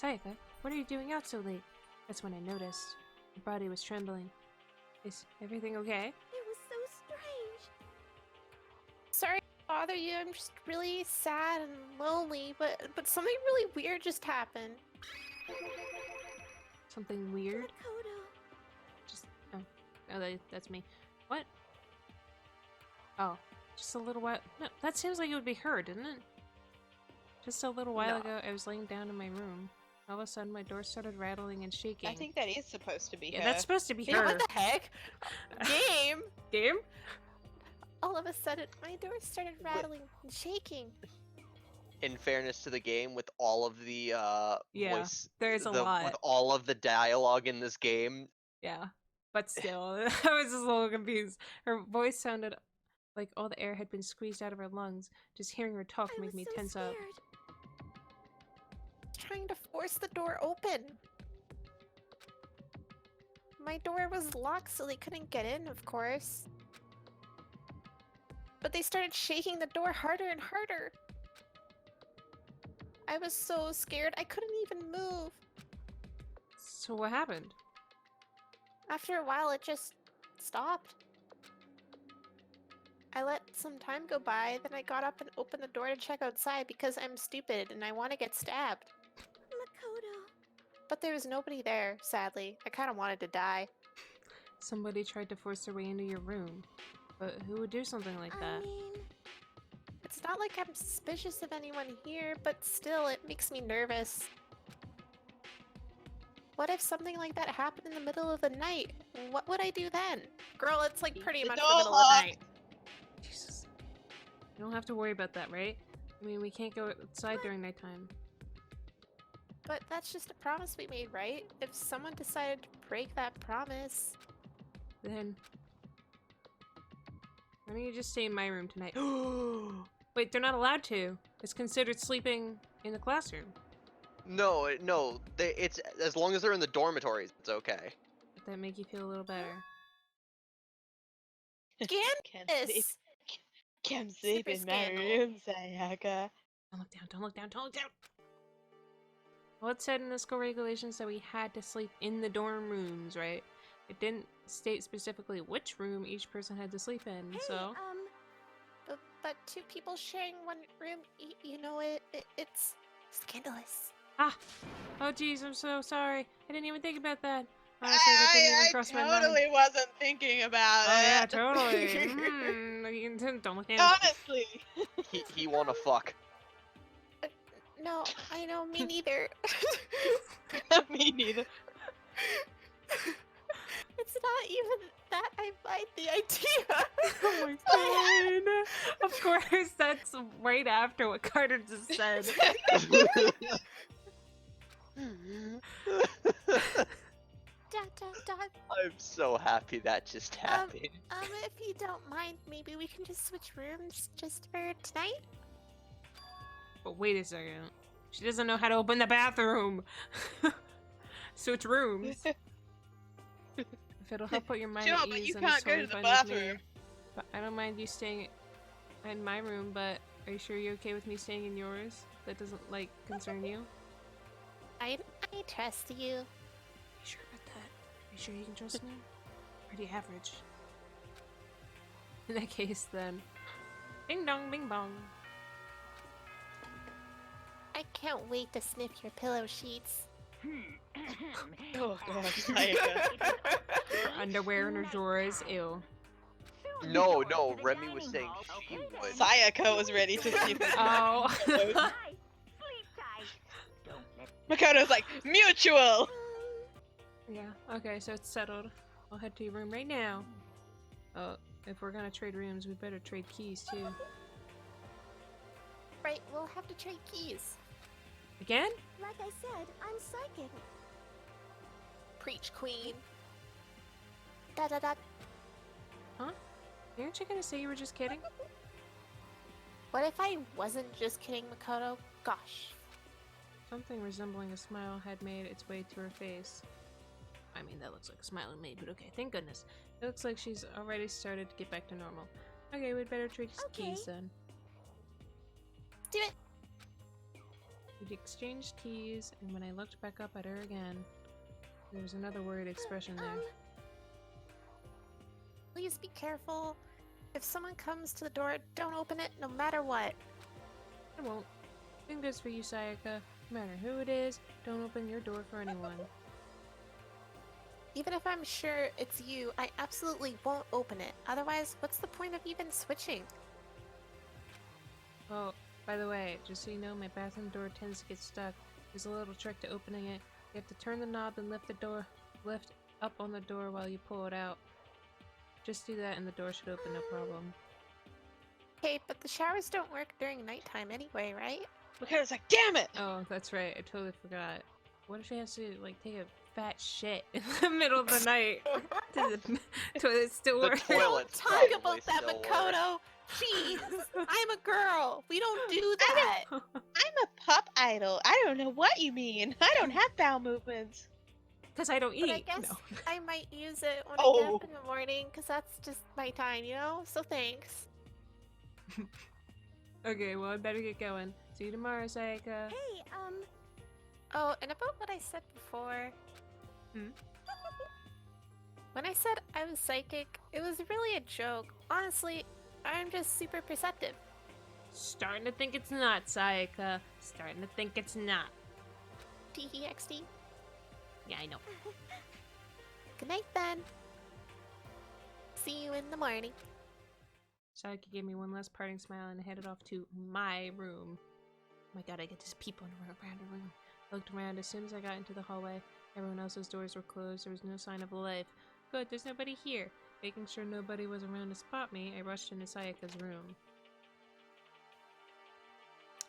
Sayaka, what are you doing out so late? That's when I noticed. Her body was trembling. Is everything okay? It was so strange. Sorry to bother you. I'm just really sad and lonely, but something really weird just happened. Something weird? Makoto. Just that's me. What? Oh, just a little while. No, that seems like it would be her, didn't it? Just a little while ago, I was laying down in my room. All of a sudden, my door started rattling and shaking. I think that is supposed to be Yeah, her. that's supposed to be Yeah, her. what the heck? Game! Game? All of a sudden, my door started rattling and shaking. In fairness to the game, with all of the Yeah, voice, there's a lot. with all of the dialogue in this game, Yeah, but still, I was just a little confused. Her voice sounded like all the air had been squeezed out of her lungs. Just hearing her talk I made was me so tense scared. up. Trying to force the door open. My door was locked so they couldn't get in, of course. But they started shaking the door harder and harder. I was so scared I couldn't even move. So what happened? After a while, it just stopped. I let some time go by, then I got up and opened the door to check outside because I'm stupid and I want to get stabbed. Makoto. But there was nobody there, sadly. I kind of wanted to die. Somebody tried to force their way into your room. But who would do something like I that? mean, It's not like I'm suspicious of anyone here, but still, it makes me nervous. What if something like that happened in the middle of the night? What would I do then? Girl, it's like pretty the much door the middle of the locked. night. Jesus. You don't have to worry about that, right? I mean, we can't go outside during nighttime. But that's just a promise we made, right? If someone decided to break that promise... Then... Why don't you just stay in my room tonight? Wait, they're not allowed to. It's considered sleeping in the classroom. no, it's as long as they're in the dormitories, it's okay. Would that make you feel a little better? Can't sleep. Candace! Can't sleep Super in my scandal. room, Sayaka. Don't look down, don't look down, don't look down! Well, it said in the school regulations that we had to sleep in the dorm rooms, right? It didn't state specifically which room each person had to sleep in, hey, so... But two people sharing one room, you know, it's scandalous. Ah! Oh jeez, I'm so sorry. I didn't even think about that. Honestly, that didn't even cross my mind. totally wasn't thinking about Oh yeah, it. totally. Don't look down. Honestly. He wanna fuck. No, I know, me neither. Me neither. It's not even that I like the idea. Oh my god. Of course, that's right after what Carter just said. Dot, dot, dot. I'm so happy that just happened. If you don't mind, maybe we can just switch rooms just for tonight? But wait a second. She doesn't know how to open the bathroom. Switch rooms. If it'll help put your mind Sure, at but ease, you then can't it's go totally to the fine with me. bathroom. But I don't mind you staying in my room, but are you sure you're okay with me staying in yours? That doesn't, like, concern you? I trust you. Are you sure about that? Are you sure you can trust me? Pretty average. In that case, then. Bing dong, bing bong. I can't wait to sniff your pillow sheets. Oh god, Sayaka. Her underwear in her drawers. Ew. No, Remy was saying she would. Sayaka was ready to see if Oh. Makoto's like, mutual! Yeah, okay, so it's settled. I'll head to your room right now. If we're gonna trade rooms, we better trade keys too. Right, we'll have to trade keys. Again? like I said, I'm psychic. Preach, queen. Da da da. Huh? Aren't you gonna say you were just kidding? What if I wasn't just kidding, Makoto? Gosh. Something resembling a smile had made its way to her face. I mean, that looks like a smile to me, but okay, thank goodness. It looks like she's already started to get back to normal. Okay, we'd better trade Okay. keys then. Do it. We'd exchanged keys, and when I looked back up at her again, there was another worried expression there. Please be careful. If someone comes to the door, don't open it no matter what. I won't. Same goes for you, Sayaka. No matter who it is, don't open your door for anyone. Even if I'm sure it's you, I absolutely won't open it. Otherwise, what's the point of even switching? Oh, by the way, just so you know, my bathroom door tends to get stuck. There's a little trick to opening it. You have to turn the knob and lift up on the door while you pull it out. Just do that and the door should open, no problem. Okay, but the showers don't work during nighttime anyway, right? Makoto's like, damn it! Oh, that's right, I totally forgot. What if she has to, like, take a fat shit in the middle of the night? Does the toilet still The work? toilet Talk probably about that, still works. Makoto! Jeez! I'm a girl! We don't do that! I'm a pop idol. I don't know what you mean. I don't have bowel movements. Because I don't eat. But I guess No. I might use it when I get Oh. up in the morning, because that's just my time, you know? So thanks. Okay, well, I better get going. See you tomorrow, Sayaka. Hey, Oh, and about what I said before. Hmm? When I said I was psychic, it was really a joke. Honestly, I'm just super perceptive. Starting to think it's not, Sayaka. Starting to think it's not. TEXT. Yeah, I know. Good night then. See you in the morning. Sayaka gave me one last parting smile and headed off to my room. Oh my god, I get to peep around the room. I looked around as soon as I got into the hallway. Everyone else's doors were closed. There was no sign of life. Good, there's nobody here. Making sure nobody was around to spot me, I rushed into Sayaka's room.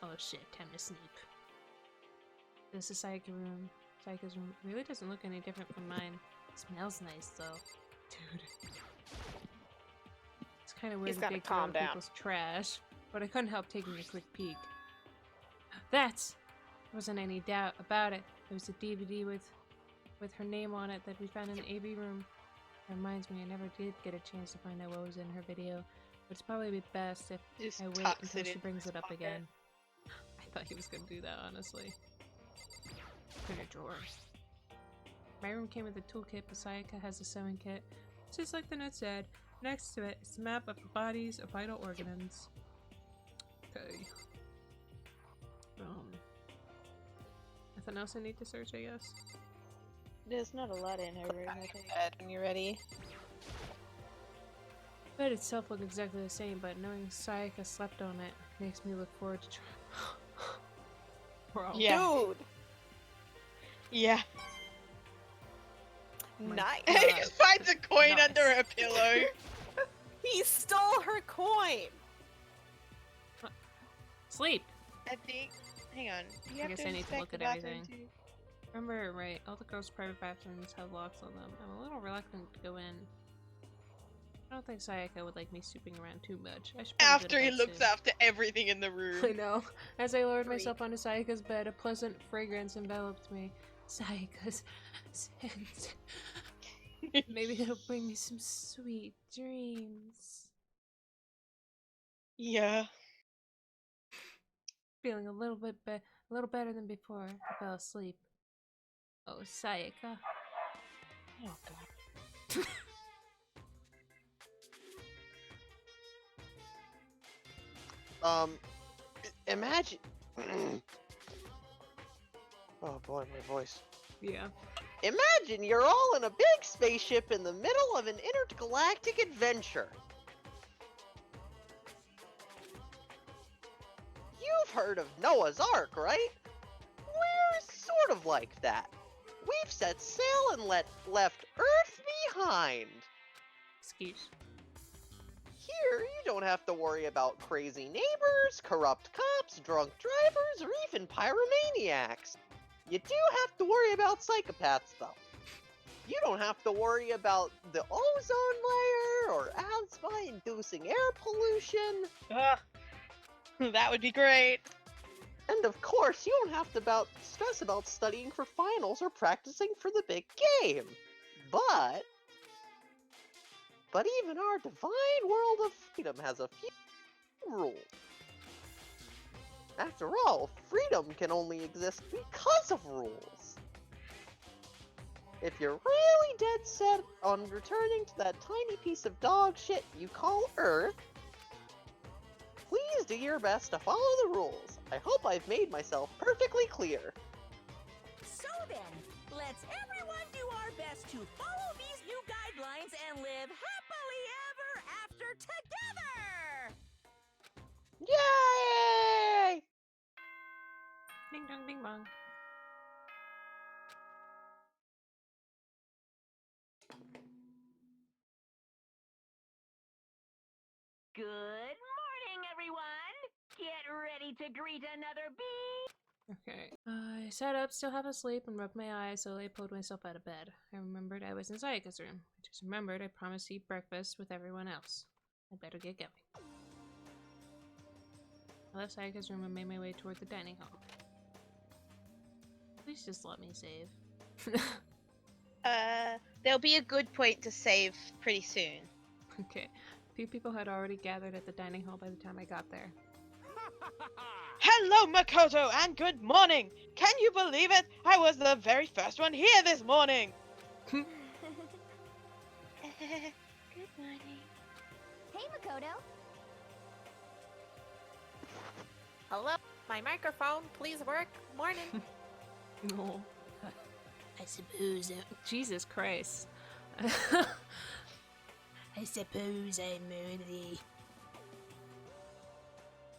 Oh shit, time to sneak. This is Sayaka's room. Sayaka's room really doesn't look any different from mine. It smells nice though. Dude. It's kind of weird to gotta dig through calm other down. people's trash, but I couldn't help taking a quick peek. There wasn't any doubt about it. There was a DVD with her name on it that we found in the AV room. It reminds me, I never did get a chance to find out what was in her video, but it's probably best if Just I wait tucks until it she in brings his it up pocket. again. I thought he was gonna do that, honestly. Put in a drawer. My room came with a toolkit, but Sayaka has a sewing kit. Just like the note said, next to it is a map of the bodies of vital organs. Okay. Nothing else I need to search, I guess? There's not a lot in her room, I think. Bed when you're ready. The bed itself looked exactly the same, but knowing Sayaka slept on it makes me look forward to trying. Bro. Yeah. Dude! Yeah. my Nice! God. He just finds a coin Nice. under a pillow. He stole her coin! Sleep! I think. Hang on. You I have guess to I need to inspect look the at bathroom everything. too. Remember, right, all the girls' private bathrooms have locks on them. I'm a little reluctant to go in. I don't think Sayaka would like me snooping around too much. I should probably go to After he bed looks soon. after everything in the room. I know. As I lowered Freak. myself onto Sayaka's bed, a pleasant fragrance enveloped me. Sayaka's scent. Maybe it'll bring me some sweet dreams. Yeah. Feeling a little better than before. I fell asleep. Oh, Sayaka. Oh god. Imagine. Oh boy, my voice. Yeah. Imagine you're all in a big spaceship in the middle of an intergalactic adventure. You've heard of Noah's Ark, right? We're sort of like that. We've set sail and left Earth behind. Excuse. Here, you don't have to worry about crazy neighbors, corrupt cops, drunk drivers, or even pyromaniacs. You do have to worry about psychopaths, though. You don't have to worry about the ozone layer or asthma-inducing air pollution. Ugh. That would be great. And of course, you don't have to stress about studying for finals or practicing for the big game. But even our divine world of freedom has a few rules. After all, freedom can only exist because of rules. If you're really dead set on returning to that tiny piece of dog shit you call Earth, please do your best to follow the rules. I hope I've made myself perfectly clear. So then, let's everyone do our best to follow these new guidelines and live happily ever after together! Yay! Ding dong, ding bong. Good morning, everyone! Get ready to greet another bee! Okay. I sat up, still half asleep, and rubbed my eyes slowly. I pulled myself out of bed. I remembered I was in Sayaka's room. I just remembered I promised to eat breakfast with everyone else. I'd better get going. I left Sayaka's room and made my way toward the dining hall. Please just let me save. There'll be a good point to save pretty soon. Okay. A few people had already gathered at the dining hall by the time I got there. Hello, Makoto, and good morning! Can you believe it? I was the very first one here this morning! Good morning. Hey, Makoto. Hello? My microphone, please work. Morning. No. I suppose. Jesus Christ. I suppose I'm early.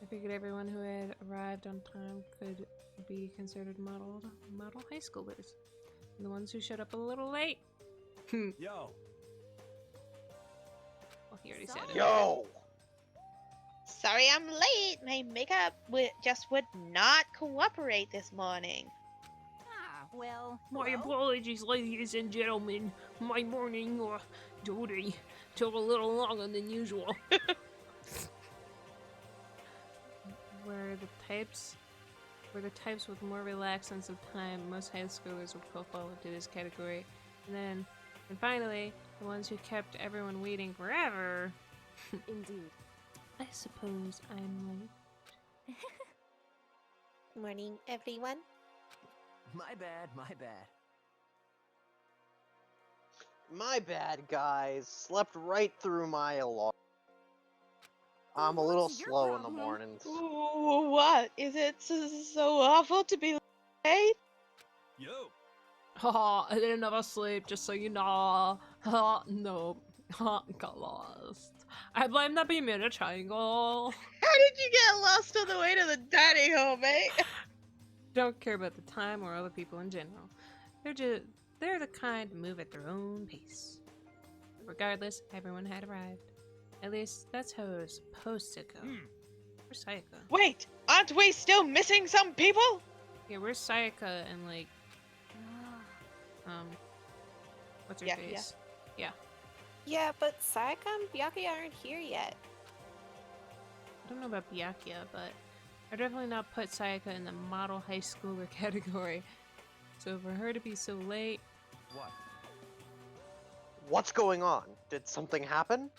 I figured everyone who had arrived on time could be considered model high schoolers. And the ones who showed up a little late. Yo. Well, he already said it. Yo! Sorry I'm late. My makeup just would not cooperate this morning. Ah, well. My hello? apologies, ladies and gentlemen. My morning duty took a little longer than usual. Were the types with more relaxed sense of time, most high schoolers would fall into this category. And finally, the ones who kept everyone waiting forever. Indeed. I suppose I'm late. Morning, everyone. My bad, my bad. My bad, guys. Slept right through my alarm. I'm a little What's your slow in the problem? mornings. Ooh, what? Is it so awful to be late? Yo. Ha! I didn't have a sleep, just so you know. Ha! No. Ha! Got lost. I blame the Bermuda Triangle. How did you get lost on the way to the dining hall, mate? Don't care about the time or other people in general. They're the kind to move at their own pace. Regardless, everyone had arrived. At least that's how it was supposed to go. Where's Sayaka? Wait, aren't we still missing some people? Yeah, where's Sayaka and like what's her Yeah, face? Yeah, but Sayaka and Byakuya aren't here yet. I don't know about Byakuya, but I definitely not put Sayaka in the model high schooler category. So for her to be so late, What? What's going on? Did something happen?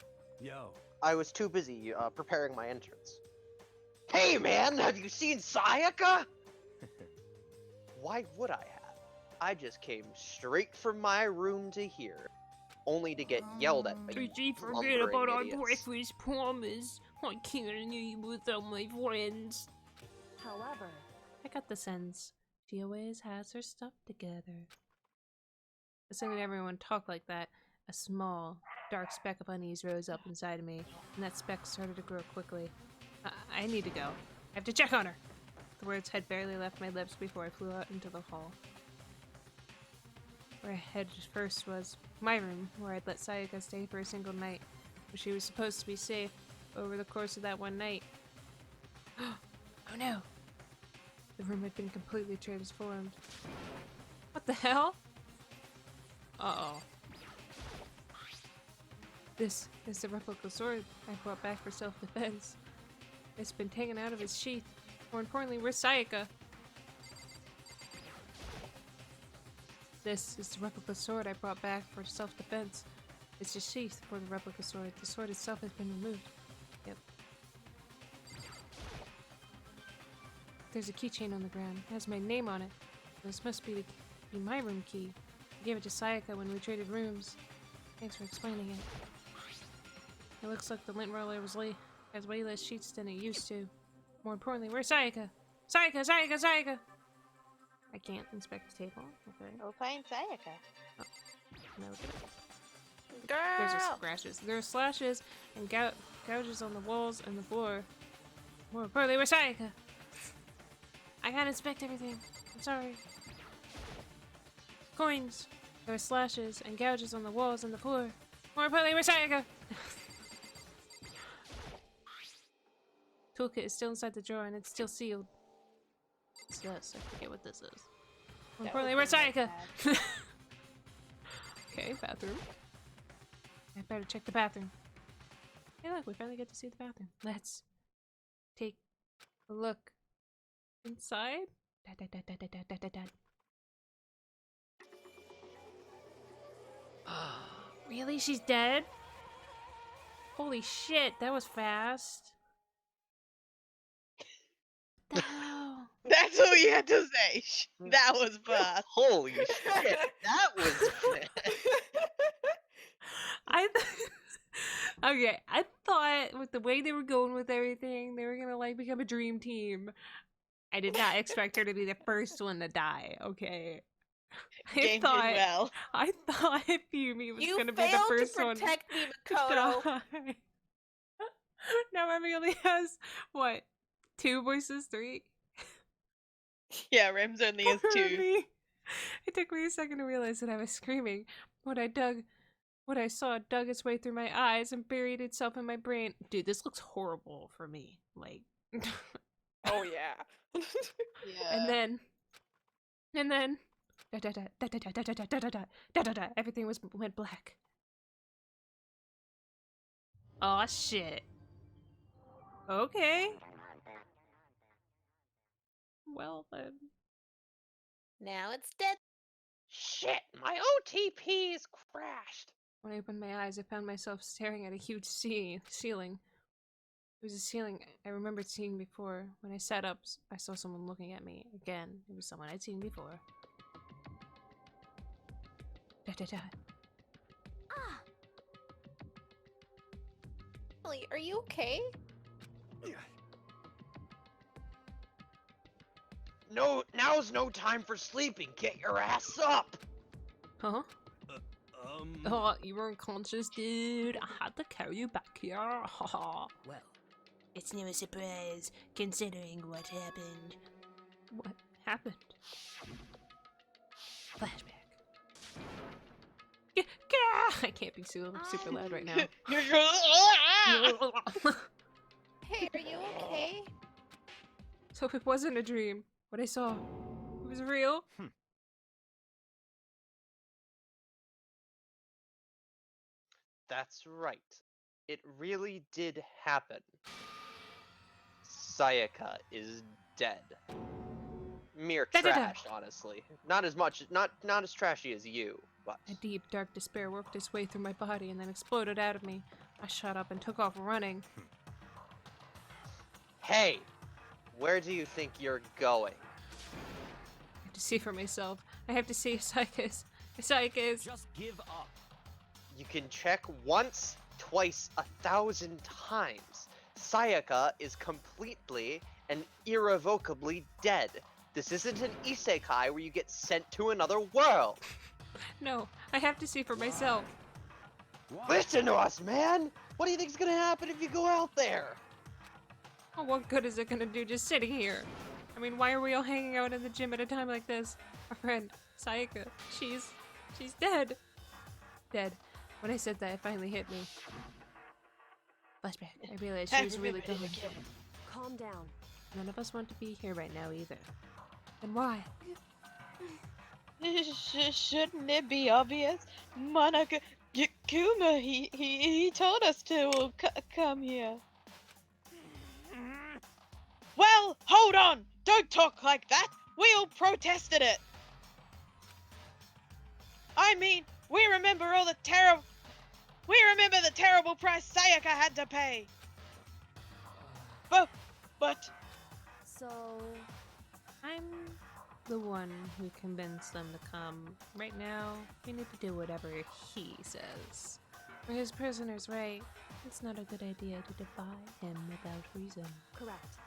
Yo. I was too busy preparing my entrance. Hey man, have you seen Sayaka? Why would I have? I just came straight from my room to here, only to get yelled at by did you you forget lumbering about our idiots. breakfast promise? I can't eat without my friends. However, I got the sense she always has her stuff together. Listening to everyone talk like that, a small, dark speck of unease rose up inside of me, and that speck started to grow quickly. I need to go. I have to check on her! The words had barely left my lips before I flew out into the hall. Where I headed first was my room, where I'd let Sayaka stay for a single night, where she was supposed to be safe over the course of that one night. Oh no! The room had been completely transformed. What the hell? Uh-oh. This is the replica sword I brought back for self-defense. It's been taken out of its sheath. More importantly, where's Sayaka? This is the replica sword I brought back for self-defense. It's a sheath for the replica sword. The sword itself has been removed. Yep. there's a keychain on the ground. It has my name on it. This must be my room key. I gave it to Sayaka when we traded rooms. Thanks for explaining it. It looks like the lint roller has way less sheets than it used to. More importantly, where's Sayaka? Sayaka! Sayaka! Sayaka! I can't inspect the table. Okay. Go find Sayaka. Can I look at it? Girl! There's scratches. There are slashes and gouges on the walls and the floor. More importantly, where's Sayaka? I gotta inspect everything. I'm sorry. Coins. There are slashes and gouges on the walls and the floor. More importantly, where's Sayaka? Toolkit is still inside the drawer and it's still sealed. What's this? I forget what this is. More importantly, where's Sayaka? Okay, bathroom. I better check the bathroom. Hey look, we finally get to see the bathroom. Let's take a look inside. Really? She's dead? Holy shit, that was fast. The hell? That's what you had to say. That was fast. Holy shit, that was fast. Okay, I thought with the way they were going with everything, they were gonna like become a dream team. I did not expect her to be the first one to die, okay? Game did well. I thought Fumi was You gonna be the failed first to one protect me, to Makoto. die. Now Remy only has, what, 2 voices? 3? Yeah, Rems only has 2. Remy. It took me a second to realize that I was screaming. What I saw dug its way through my eyes and buried itself in my brain. Dude, this looks horrible for me. Like, Oh yeah. Yeah. and then, everything went black. Aw, shit. Okay. Well then. Now it's dead. Shit, my OTP's crashed. When I opened my eyes, I found myself staring at a huge ceiling. It was a ceiling I remembered seeing before. When I sat up, I saw someone looking at me. Again, it was someone I'd seen before. Emily, are you okay? No, now's no time for sleeping. Get your ass up. Huh? Oh, you were unconscious, dude. I had to carry you back here. Haha. Well, it's no surprise, considering what happened. What happened? Flashback. I can't be super loud right now. Hey, are you okay? So it wasn't a dream. What I saw, it was real. That's right. It really did happen. Sayaka is dead. Mere trash, honestly. Not as trashy as you, but A deep, dark despair worked its way through my body and then exploded out of me. I shot up and took off running. hey, where do you think you're going? I have to see for myself. I have to see Sayaka's. Sayaka's. Just give up. You can check once, twice, 1,000 times. Sayaka is completely and irrevocably dead. This isn't an isekai where you get sent to another world. No, I have to see for myself. What? Listen to us, man! What do you think's gonna happen if you go out there? Oh, what good is it gonna do just sitting here? I mean, why are we all hanging out in the gym at a time like this? Our friend, Sayaka, she's dead. Dead. When I said that, it finally hit me. Flashback. I realized she was really gone. Calm down. None of us want to be here right now either. And why? Shouldn't it be obvious? Monaco Kuma, he told us to come here. Well, hold on! Don't talk like that! We all protested it! I mean, we remember the terrible price Sayaka had to pay! But... So, I'm the one who convinced them to come. Right now, we need to do whatever he says. For his prisoners, right? It's not a good idea to defy him without reason. Correct.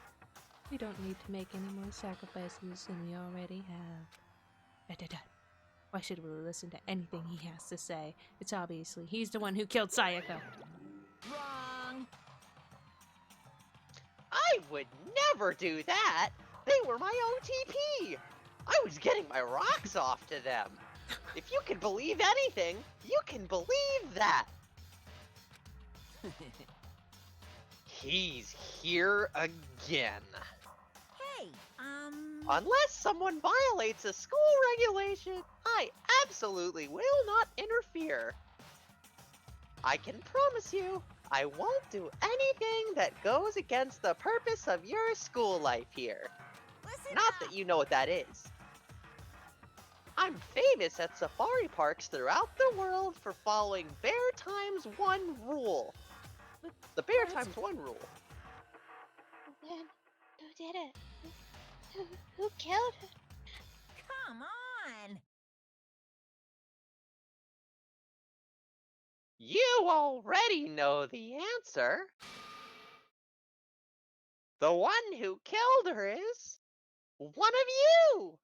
We don't need to make any more sacrifices than we already have. Da-da-da. Why should we listen to anything he has to say? It's obviously he's the one who killed Sayaka. Wrong. I would never do that! They were my OTP! I was getting my rocks off to them! If you can believe anything, you can believe that! He's here again. Hey, Unless someone violates a school regulation, I absolutely will not interfere. I can promise you, I won't do anything that goes against the purpose of your school life here. listen Not up. that you know what that is. I'm famous at safari parks throughout the world for following Bear Times 1 rule. The Bear Times 1 rule. Then, who did it? Who killed her? Come on. You already know the answer. The one who killed her is one of you!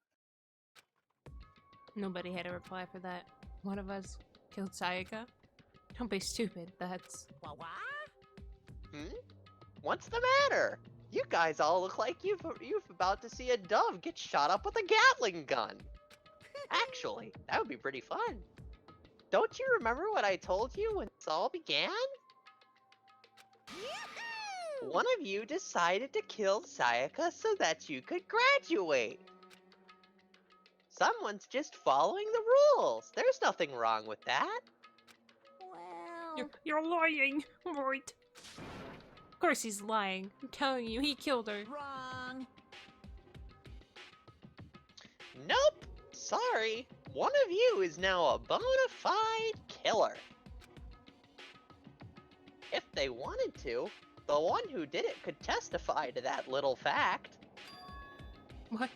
Nobody had a reply for that. One of us killed Sayaka? Don't be stupid, that's... What? What's the matter? You guys all look like you've about to see a dove get shot up with a Gatling gun. Actually, that would be pretty fun. Don't you remember what I told you when this all began? Yoo-hoo! One of you decided to kill Sayaka so that you could graduate. Someone's just following the rules. There's nothing wrong with that. Well, You're lying, right? Of course he's lying. I'm telling you, he killed her. wrong. Nope. Sorry. One of you is now a bona fide killer. If they wanted to, the one who did it could testify to that little fact. What?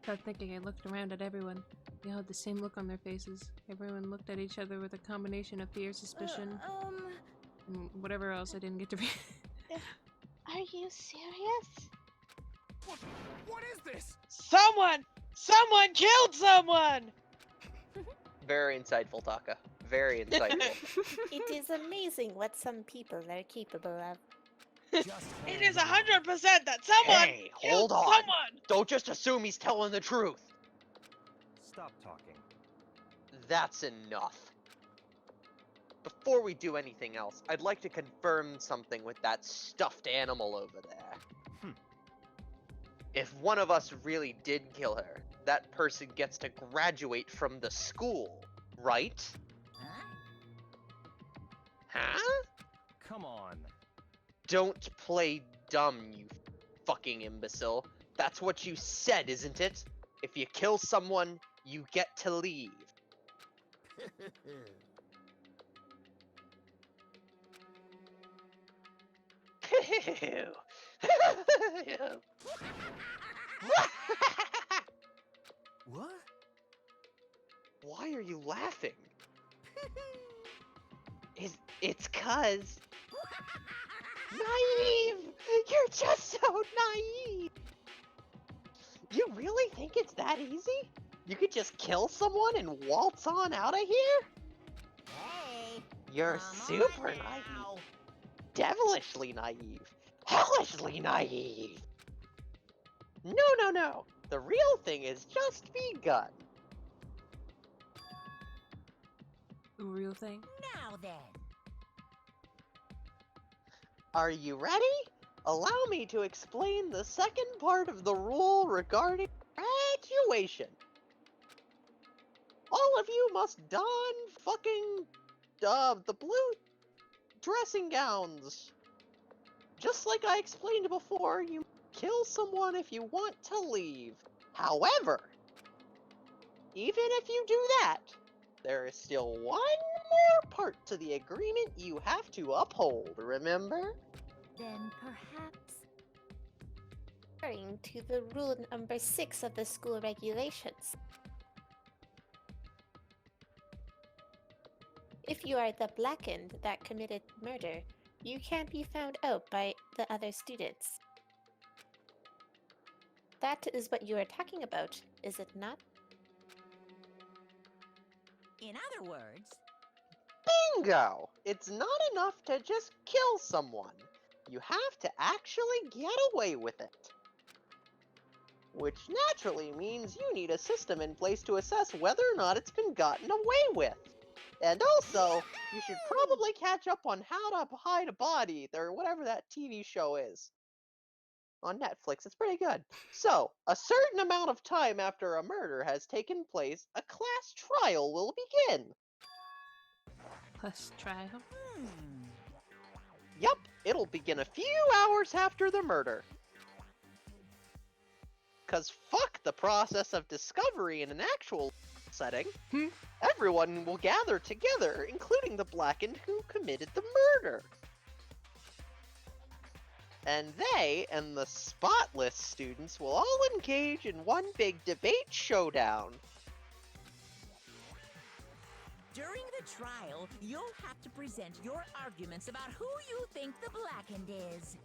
Without thinking, I looked around at everyone. They all had the same look on their faces. Everyone looked at each other with a combination of fear, suspicion, and whatever else I didn't get to read. Are you serious? What is this? Someone! Someone killed someone! Very insightful, Taka. Very insightful. It is amazing what some people are capable of. Just It hold is on. 100% that someone Hey, killed hold on. someone! Don't just assume he's telling the truth. Stop talking. That's enough. Before we do anything else, I'd like to confirm something with that stuffed animal over there. If one of us really did kill her, that person gets to graduate from the school, right? Huh? Huh? Come on. Don't play dumb, you fucking imbecile. That's what you said, isn't it? If you kill someone, you get to leave. What? Why are you laughing? It's cause... Naive! You're just so naive! You really think it's that easy? You could just kill someone and waltz on out of here? Hey, You're come super on naive. now. Devilishly naive. Hellishly naive. No. The real thing is just begun. The real thing? Now then. Are you ready? Allow me to explain the second part of the rule regarding graduation. All of you must don fucking the blue dressing gowns. Just like I explained before, you kill someone if you want to leave. However, even if you do that, there is still one more part to the agreement you have to uphold, remember? Then perhaps According to the rule number 6 of the school regulations. If you are the blackened that committed murder, you can't be found out by the other students. That is what you are talking about, is it not? In other words, Bingo! It's not enough to just kill someone. You have to actually get away with it. Which naturally means you need a system in place to assess whether or not it's been gotten away with. And also, you should probably catch up on How to Hide a Body, or whatever that TV show is. On Netflix, it's pretty good. So, a certain amount of time after a murder has taken place, a class trial will begin. Plus trial. Yup, it'll begin a few hours after the murder. Cause fuck the process of discovery in an actual setting. Everyone will gather together, including the blackened who committed the murder. And they and the spotless students will all engage in one big debate showdown. during the trial, you'll have to present your arguments about who you think the blackened is.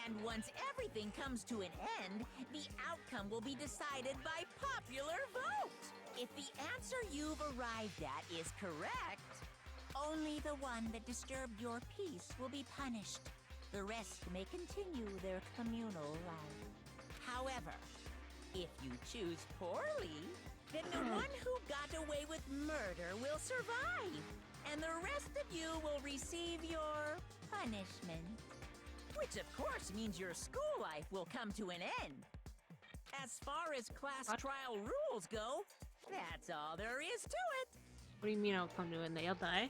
And once everything comes to an end, the outcome will be decided by popular vote. If the answer you've arrived at is correct, only the one that disturbed your peace will be punished. The rest may continue their communal life. However, if you choose poorly, then the one who got away with murder will survive, and the rest of you will receive your punishment. Which of course means your school life will come to an end. As far as class trial rules go, that's all there is to it. What do you mean I'll come to an end? They'll die?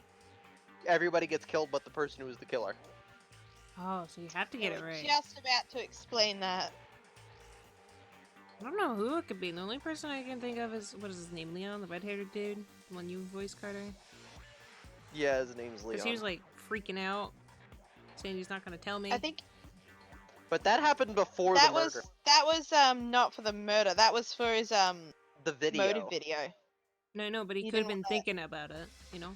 Everybody gets killed but the person who was the killer. Oh, so you have to get it right. Just about to explain that. I don't know who it could be. The only person I can think of is, what is his name, Leon? The red-haired dude? The one you voiced, Carter? Yeah, his name's Leon. Because he was like freaking out, saying he's not going to tell me. I think But that happened before that the was murder. not for the murder. That was for his The video. motive video. No, but he He could have didn't been want thinking about it, you know?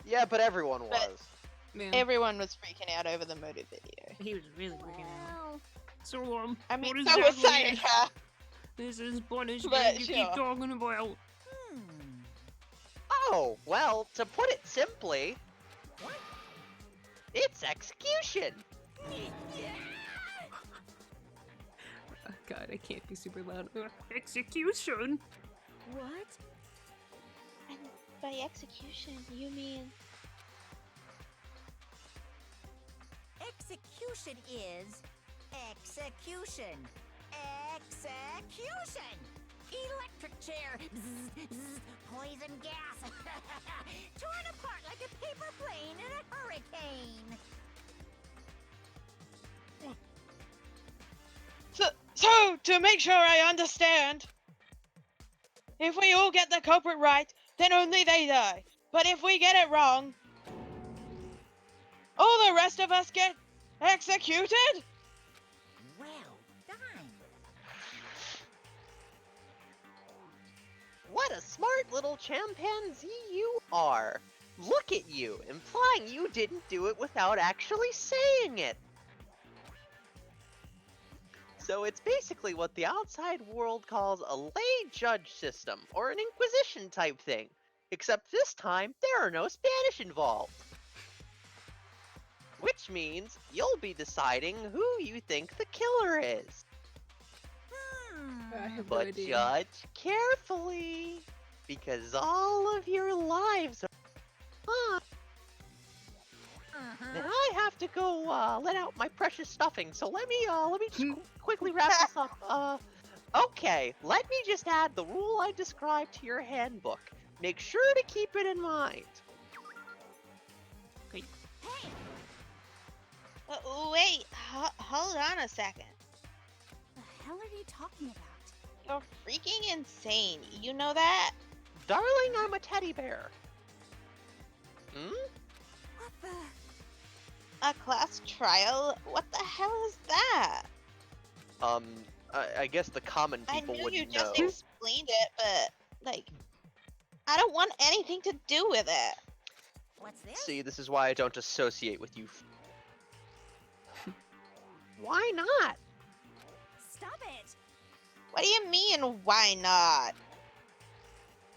Yeah, but everyone But- was. Yeah. Everyone was freaking out over the motive video. He was really freaking out. Well, So, I mean, what so was exactly Sayaka. this is punishment But you sure. keep talking about? Oh, well, to put it simply, it's execution. Oh, God, I can't be super loud. Execution! What? And by execution, you mean... Execution is execution. Execution! Electric chair. Bzz, bzz, poison gas. Torn apart like a paper plane in a hurricane. So, to make sure I understand, if we all get the culprit right, then only they die. But if we get it wrong, all the rest of us get executed? Well done. What a smart little chimpanzee you are. Look at you, implying you didn't do it without actually saying it. So it's basically what the outside world calls a lay judge system, or an inquisition type thing. Except this time, there are no Spanish involved. Which means you'll be deciding who you think the killer is. I have But judge carefully, because all of your lives are on. And I have to go let out my precious stuffing, so let me just quickly wrap this up. Okay, let me just add the rule I described to your handbook. Make sure to keep it in mind. Hey, Wait, hold on a second. the hell are you talking about? You're freaking insane. You know that? Darling, I'm a teddy bear. What the? A class trial? What the hell is that? I guess the common I people know you wouldn't just know. explained it, but like, I don't want anything to do with it. What's this? See, this is why I don't associate with you. Why not? Stop it! What do you mean, why not?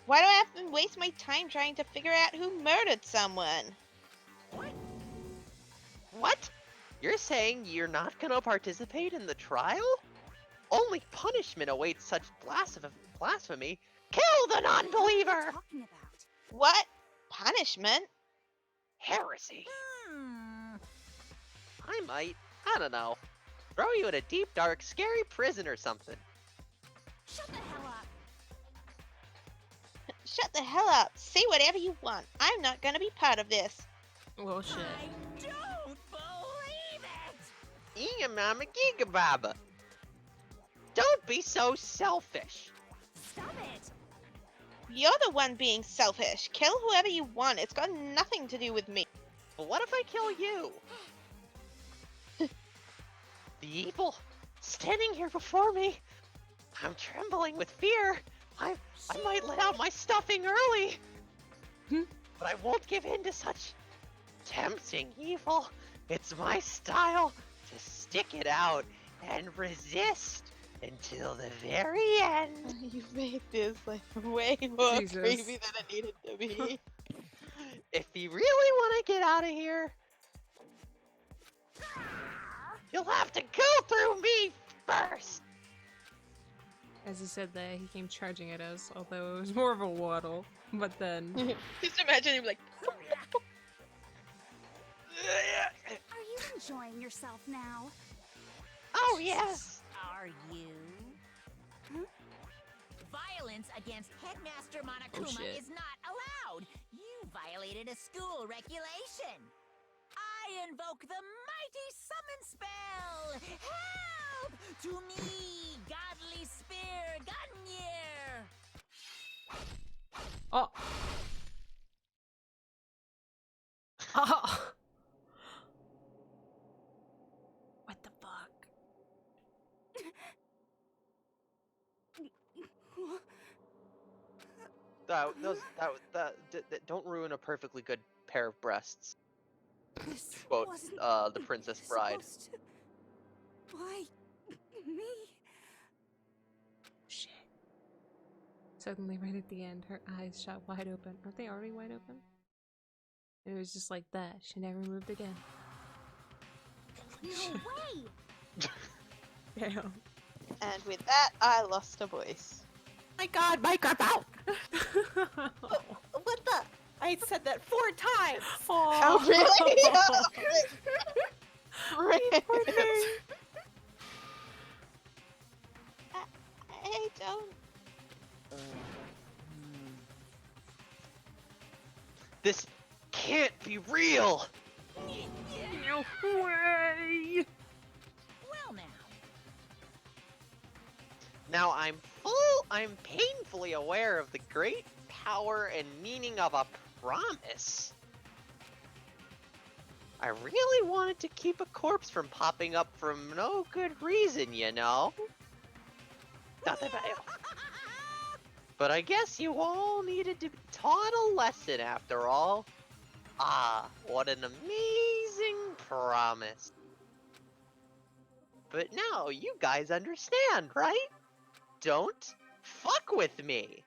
Why do I have to waste my time trying to figure out who murdered someone? What? You're saying you're not gonna participate in the trial? Only punishment awaits such blasphemy. Kill the What are you non-believer! talking about? What? Punishment? Heresy. Hmm. I might, I don't know, throw you in a deep, dark, scary prison or something. Shut the hell up! Shut the hell up. Say whatever you want. I'm not gonna be part of this. Well, shit. I don't believe it! Eega mama giga baba. Don't be so selfish. Stop it! You're the one being selfish. Kill whoever you want. It's got nothing to do with me. But what if I kill you? The evil standing here before me. I'm trembling with fear. I might let out my stuffing early. But I won't give in to such tempting evil. It's my style to stick it out and resist until the very end. You made this like way more Jesus. creepy than it needed to be. If you really want to get out of here, you'll have to go through me first. As he said that, he came charging at us, although it was more of a waddle. But then, Just imagine him like, Are you enjoying yourself now? Oh yes. Are you? Violence against Headmaster Monokuma shit. is not allowed. You violated a school regulation. I invoke the mighty summon spell. Help to me, godly spear Gunyear. oh, oh, what the fuck? Don't ruin a perfectly good pair of breasts. This Quote, wasn't the Princess Bride. supposed to... Why me? Shit. Suddenly, right at the end, her eyes shot wide open. Aren't they already wide open? It was just like that. She never moved again. No way! Damn. and with that, I lost a voice. My God, Mike, I'm out. What the? I said that 4 times. Oh, really? I don't. This can't be real. No way! Well now, Now I'm painfully aware of the great power and meaning of a promise. I really wanted to keep a corpse from popping up for no good reason, you know? Nothing but But I guess you all needed to be taught a lesson after all. Ah, what an amazing promise. But now you guys understand, right? Don't fuck with me.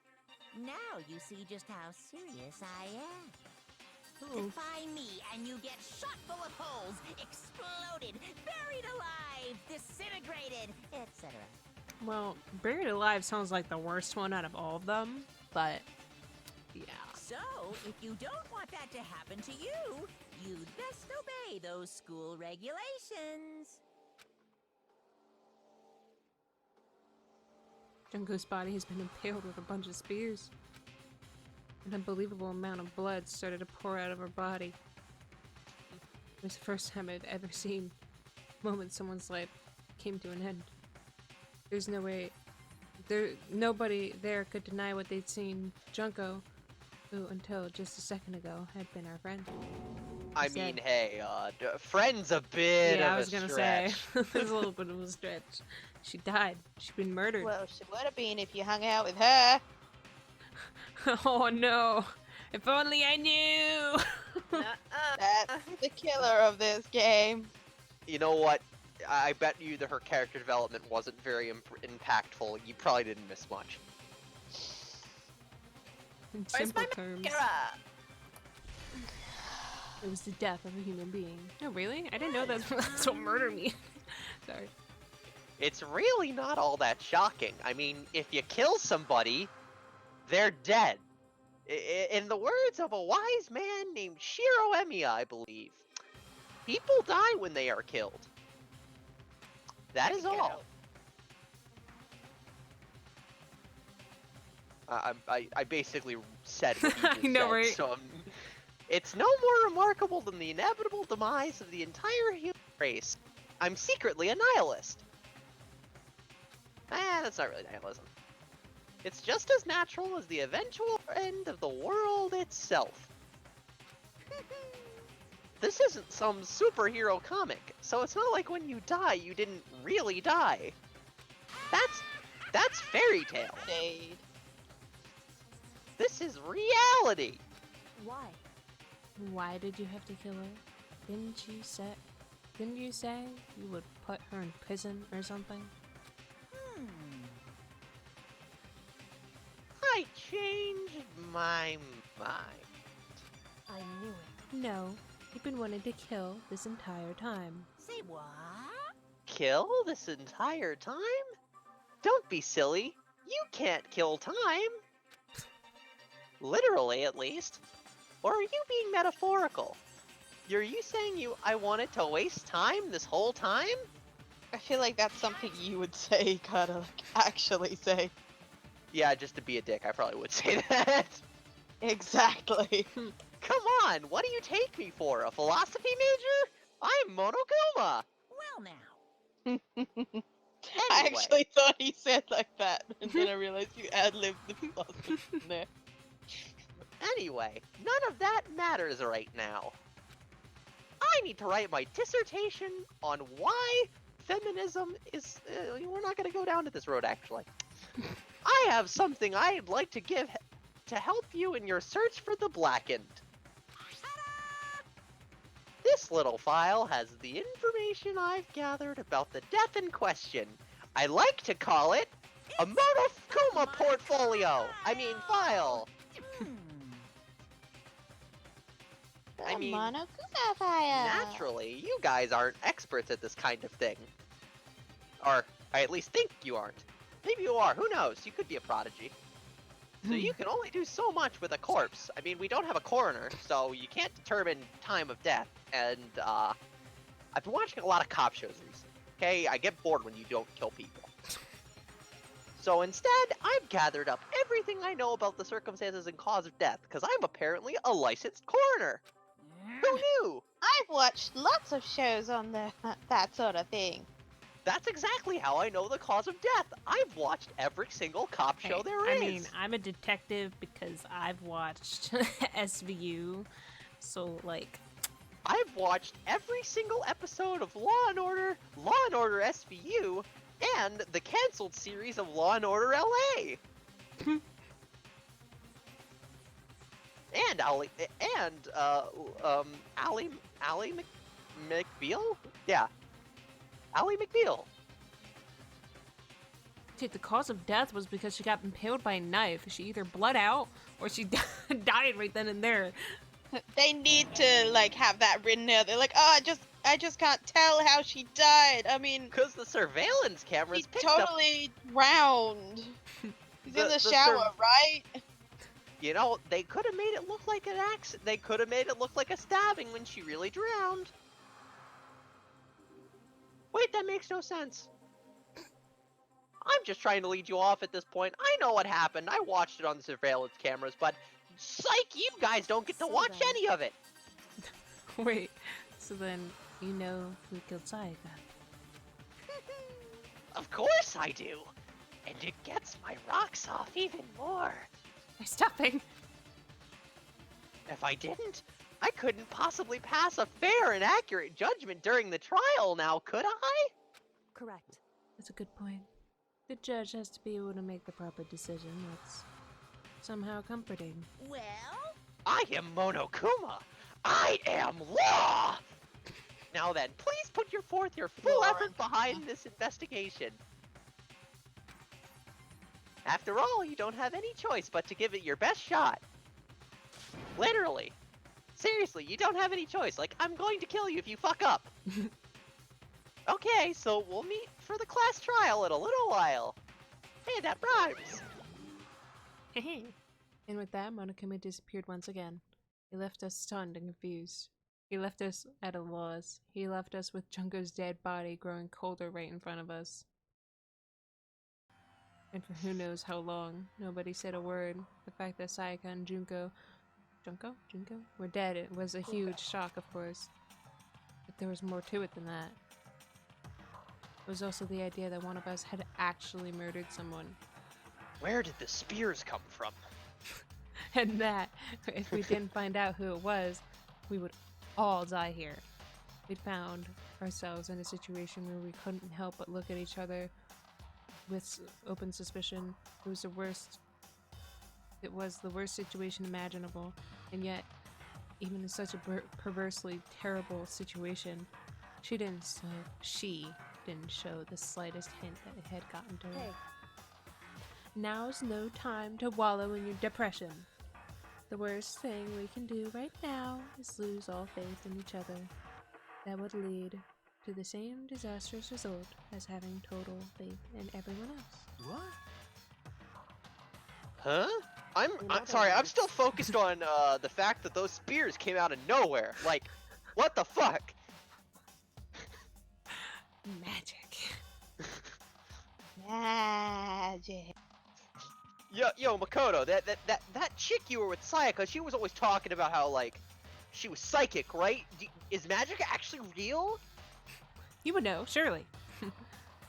now you see just how serious I am. Oh. Defy me and you get shot full of holes, exploded, buried alive, disintegrated, etc. Well, Buried Alive sounds like the worst one out of all of them, but yeah. So, if you don't want that to happen to you, you'd best obey those school regulations. Junko's body has been impaled with a bunch of spears. An unbelievable amount of blood started to pour out of her body. It was the first time I've ever seen a moment someone's life came to an end. There's no way... nobody there could deny what they'd seen. Junko, who until just a second ago had been our friend. I said- mean, hey, friend's a bit Yeah, of I was a gonna stretch. say it's a little bit of a stretch. She died. She's been murdered. Well, she would have been if you hung out with her. Oh no! If only I knew. That's the killer of this game. You know what? I bet you that her character development wasn't very impactful. You probably didn't miss much. In Where's simple my terms, mascara? it was the death of a human being. No, really? I didn't know that's what murder means. Sorry. It's really not all that shocking. I mean, if you kill somebody, they're dead. In the words of a wise man named Shiro Emiya, I believe, people die when they are killed. That is all. I basically said what you I just know, said, right? so it's no more remarkable than the inevitable demise of the entire human race. I'm secretly a nihilist. That's not really nihilism. It's just as natural as the eventual end of the world itself. This isn't some superhero comic, so it's not like when you die, you didn't really die. That's fairy tale. Shade. This is reality. Why? Why did you have to kill her? Didn't you say you would put her in prison or something? I changed my mind. I knew it. No, you've been wanting to kill this entire time. Say what? Kill this entire time? Don't be silly. You can't kill time. Literally, at least. Or are you being metaphorical? Are you saying I wanted to waste time this whole time? I feel like that's something you would say, gotta like actually say. Yeah, just to be a dick, I probably would say that. Exactly. Come on, what do you take me for? A philosophy major? I'm Monokuma! Well, now. I Anyway. actually thought he said like that, and then I realized you ad-libbed the philosophy in there. Anyway, none of that matters right now. I need to write my dissertation on why feminism is... we're not going to go down to this road, actually. I have something I'd like to give to help you in your search for the blackened. This little file has the information I've gathered about the death in question. I like to call it a Monokuma portfolio. I mean, file. I mean, Monokuma fire. naturally, you guys aren't experts at this kind of thing. Or, I at least think you aren't. Maybe you are, who knows? You could be a prodigy. So you can only do so much with a corpse. I mean, we don't have a coroner, so you can't determine time of death. And, I've been watching a lot of cop shows recently, okay? I get bored when you don't kill people. So instead, I've gathered up everything I know about the circumstances and cause of death, because I'm apparently a licensed coroner. Who knew? I've watched lots of shows on that sort of thing. That's exactly how I know the cause of death. I've watched every single cop show there is. I mean, I'm a detective because I've watched SVU, so like... I've watched every single episode of Law & Order SVU, and the canceled series of Law & Order LA. and Ally McBeal? Yeah. Ally McBeal. Dude, the cause of death was because she got impaled by a knife. She either bled out or she died right then and there. They need to like have that written there. They're like, oh, I just can't tell how she died. I mean, Because the surveillance cameras he's picked up... totally drowned. He's in the shower, right? You know, they could have made it look like an accident. They could have made it look like a stabbing when she really drowned. Wait, that makes no sense. I'm just trying to lead you off at this point. I know what happened. I watched it on the surveillance cameras, but psych, you guys don't get to So watch then- any of it. Wait, so then you know who killed Sayaka? Of course I do. And it gets my rocks off even more. They're stopping. If I didn't, I couldn't possibly pass a fair and accurate judgment during the trial now, could I? Correct. That's a good point. The judge has to be able to make the proper decision. That's somehow comforting. Well, I am Monokuma. I am law! Now then, please put forth your full effort behind this investigation. After all, you don't have any choice but to give it your best shot. Literally. Seriously, you don't have any choice. Like, I'm going to kill you if you fuck up. Okay, so we'll meet for the class trial in a little while. Hey, that rhymes. And with that, Monokuma disappeared once again. He left us stunned and confused. He left us at a loss. He left us with Junko's dead body growing colder right in front of us. And for who knows how long, nobody said a word. The fact that Sayaka and Junko were dead, it was a huge shock, of course. But there was more to it than that. It was also the idea that one of us had actually murdered someone. Where did the spears come from? And that, if we didn't find out who it was, we would all die here. We'd found ourselves in a situation where we couldn't help but look at each other with open suspicion. It was the worst situation imaginable, and yet, even in such a perversely terrible situation, she didn't show the slightest hint that it had gotten to her. Now's no time to wallow in your depression. The worst thing we can do right now is lose all faith in each other. That would lead to the same disastrous result as having total faith in everyone else. What? Huh? I'm sorry, I'm still focused on the fact that those spears came out of nowhere. Like, what the fuck? Magic. Magic. Yo, Makoto, that chick you were with, Sayaka, she was always talking about how, like, she was psychic, right? Is magic actually real? You would know, surely.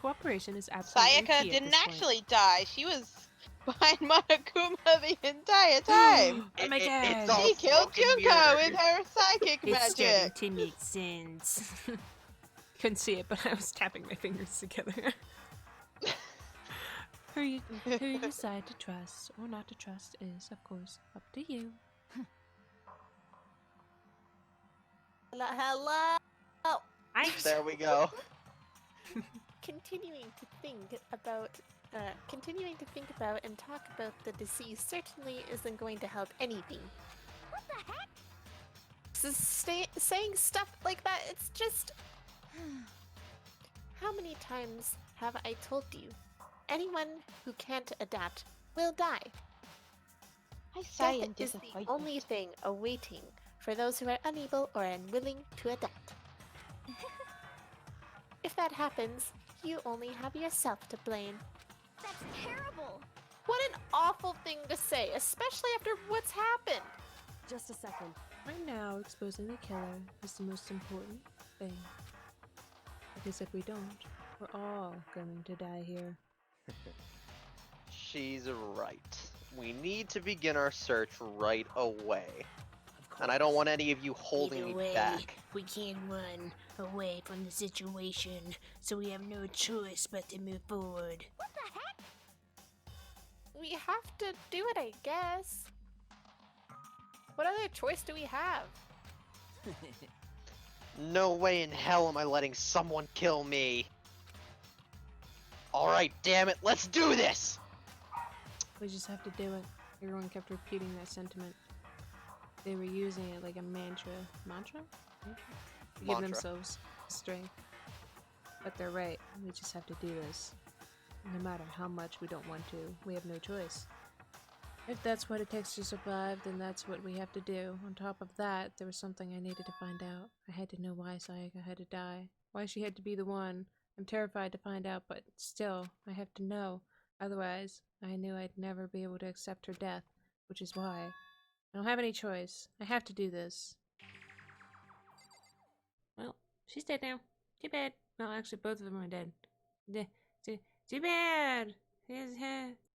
Cooperation is absolutely Sayaka key at didn't this point. actually die. She was behind Monokuma the entire time. Oh my god. It's all She killed smoke and Junko mirrors. with her psychic It's starting magic. to make sense. Couldn't see it, but I was tapping my fingers together. Who you decide to trust or not to trust is, of course, up to you. Hello. There we go. Continuing to think about and talk about the disease certainly isn't going to help anything. What the heck? Saying stuff like that, it's just. How many times have I told you? Anyone who can't adapt will die. I sigh in Death is the disappointment. only thing awaiting for those who are unable or unwilling to adapt. If that happens, you only have yourself to blame. That's terrible. What an awful thing to say, especially after what's happened. Just a second. Right now, exposing the killer is the most important thing. Because if we don't, we're all going to die here. She's right. We need to begin our search right away. And I don't want any of you holding me back. We can't run away from the situation, so we have no choice but to move forward. What the heck? We have to do it, I guess. What other choice do we have? No way in hell am I letting someone kill me. Alright, damn it, let's do this! We just have to do it. Everyone kept repeating that sentiment. They were using it like a mantra. Mantra? To give Mantra. themselves strength. But they're right. We just have to do this. No matter how much we don't want to, we have no choice. If that's what it takes to survive, then that's what we have to do. On top of that, there was something I needed to find out. I had to know why Sayaka had to die. Why she had to be the one. I'm terrified to find out, but still, I have to know. Otherwise, I knew I'd never be able to accept her death, which is why I don't have any choice. I have to do this. Well, she's dead now. Too bad. No, actually, both of them are dead. Too bad.